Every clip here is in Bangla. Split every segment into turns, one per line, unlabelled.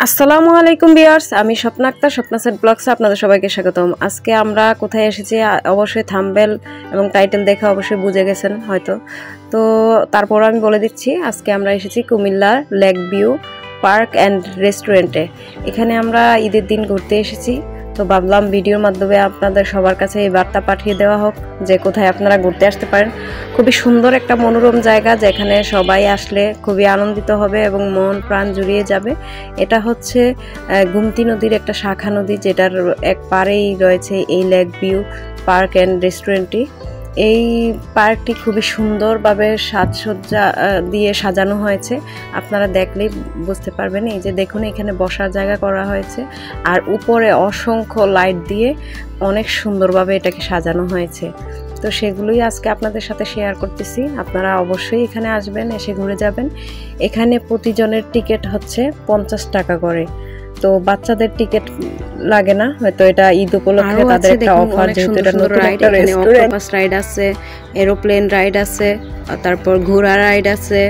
আসসালামু আলাইকুম ভিউয়ার্স, আমি স্বপ্না আক্তার, স্বপ্না সেট ব্লগসে আপনাদের সবাইকে স্বাগতম। আজকে আমরা কোথায় এসেছি অবশ্যই থাম্বনেল এবং টাইটেল দেখে অবশ্যই বুঝে গেছেন হয়তো। তো তারপর আমি বলে দিচ্ছি, আজকে আমরা এসেছি কুমিল্লার লেক ভিউ পার্ক অ্যান্ড রেস্টুরেন্টে। এখানে আমরা ঈদের দিন ঘুরতে এসেছি, তো ভাবলাম ভিডিওর মাধ্যমে আপনাদের সবার কাছে এই বার্তা পাঠিয়ে দেওয়া হোক যে কোথায় আপনারা ঘুরতে আসতে পারেন। খুবই সুন্দর একটা মনোরম জায়গা, যেখানে সবাই আসলে খুবই আনন্দিত হবে এবং মন প্রাণ জুড়িয়ে যাবে। এটা হচ্ছে গুমতি নদীর একটা শাখা নদী, যেটার এক পাড়েই রয়েছে এই লেক ভিউ পার্ক অ্যান্ড রেস্টুরেন্টটি। এই পার্কটি খুবই সুন্দরভাবে সাজসজ্জা দিয়ে সাজানো হয়েছে, আপনারা দেখলেই বুঝতে পারবেন। এই যে দেখুন, এখানে বসার জায়গা করা হয়েছে, আর উপরে অসংখ্য লাইট দিয়ে অনেক সুন্দরভাবে এটাকে সাজানো হয়েছে। তো সেগুলোই আজকে আপনাদের সাথে শেয়ার করতেছি। আপনারা অবশ্যই এখানে আসবেন, এসে ঘুরে যাবেন। এখানে প্রতিজনের টিকিট হচ্ছে 50 টাকা করে। তো বাচ্চাদের টিকিট লাগে না, হয়তো এটা ঈদ উপলক্ষে তাদের একটা অফার, যেহেতু এটা নতুন একটা রেস্টুরেন্ট। অক্টোপাস রাইড আছে, এরোপ্লেন রাইড আছে, তারপর ঘোড়া রাইড আছে,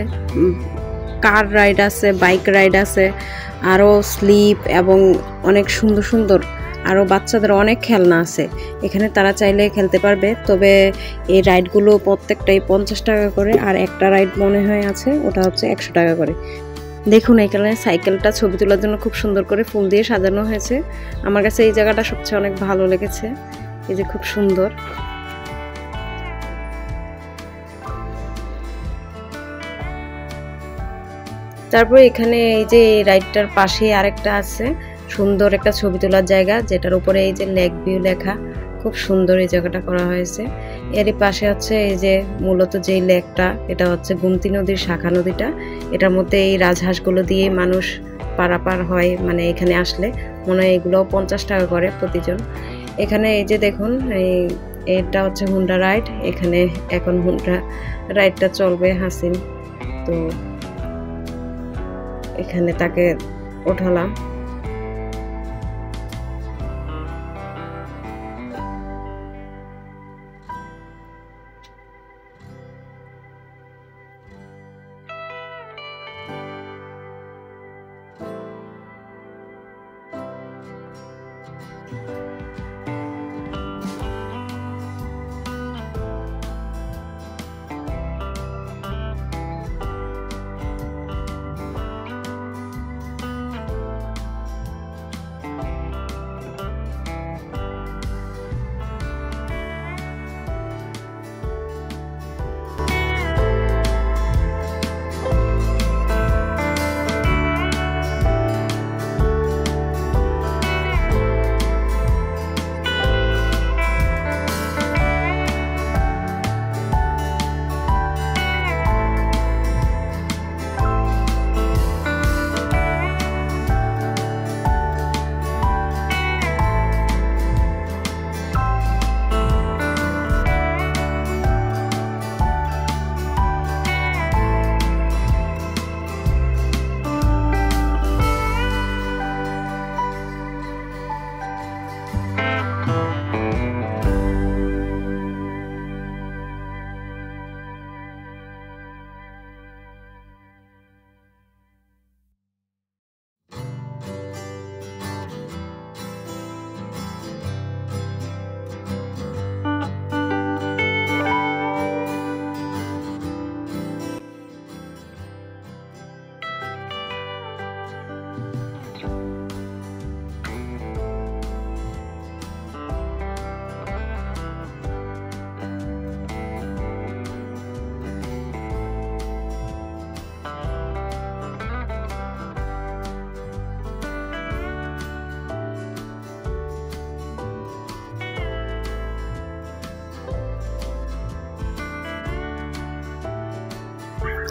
কার রাইড আছে, বাইক রাইড আছে, আরও স্লিপ এবং অনেক সুন্দর সুন্দর আরও বাচ্চাদের অনেক খেলনা আছে। এখানে তারা চাইলে খেলতে পারবে। তবে এই রাইডগুলো প্রত্যেকটাই 50 টাকা করে, আর একটা রাইড মনে হয় আছে ওটা হচ্ছে 100 টাকা করে। দেখুন, এখানে সাইকেলটা ছবি তোলার জন্য খুব সুন্দর করে ফুল দিয়ে সাজানো হয়েছে। আমার কাছে এই জায়গাটা সবচেয়ে অনেক ভালো লেগেছে, এই যে খুব সুন্দর। তারপর এখানে এই যে রাইডটার পাশে আরেকটা আছে সুন্দর একটা ছবি তোলার জায়গা, যেটার উপরে এই যে লেক ভিউ লেখা, খুব সুন্দর এই জায়গাটা করা হয়েছে। এরই পাশে হচ্ছে এই যে মূলত যেই লেকটা, এটা হচ্ছে গুমতি নদীর শাখা নদীটা। এটার মধ্যে এই রাজহাঁসগুলো দিয়ে মানুষ পারাপার হয়, মানে এখানে আসলে মনে হয় এগুলো 50 টাকা করে প্রতিজন। এখানে এই যে দেখুন, এটা হচ্ছে হুন্ডা রাইড। এখানে এখন হুন্ডা রাইডটা চলবে হাসিন, তো এখানে তাকে ওঠালাম।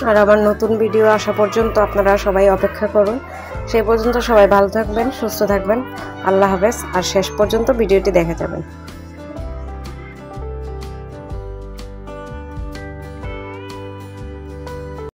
আর আমার নতুন ভিডিও আসা পর্যন্ত আপনারা সবাই অপেক্ষা করুন। সেই পর্যন্ত সবাই ভালো থাকবেন, সুস্থ থাকবেন। আল্লাহ হাফেজ। আর শেষ পর্যন্ত ভিডিওটি দেখে যাবেন।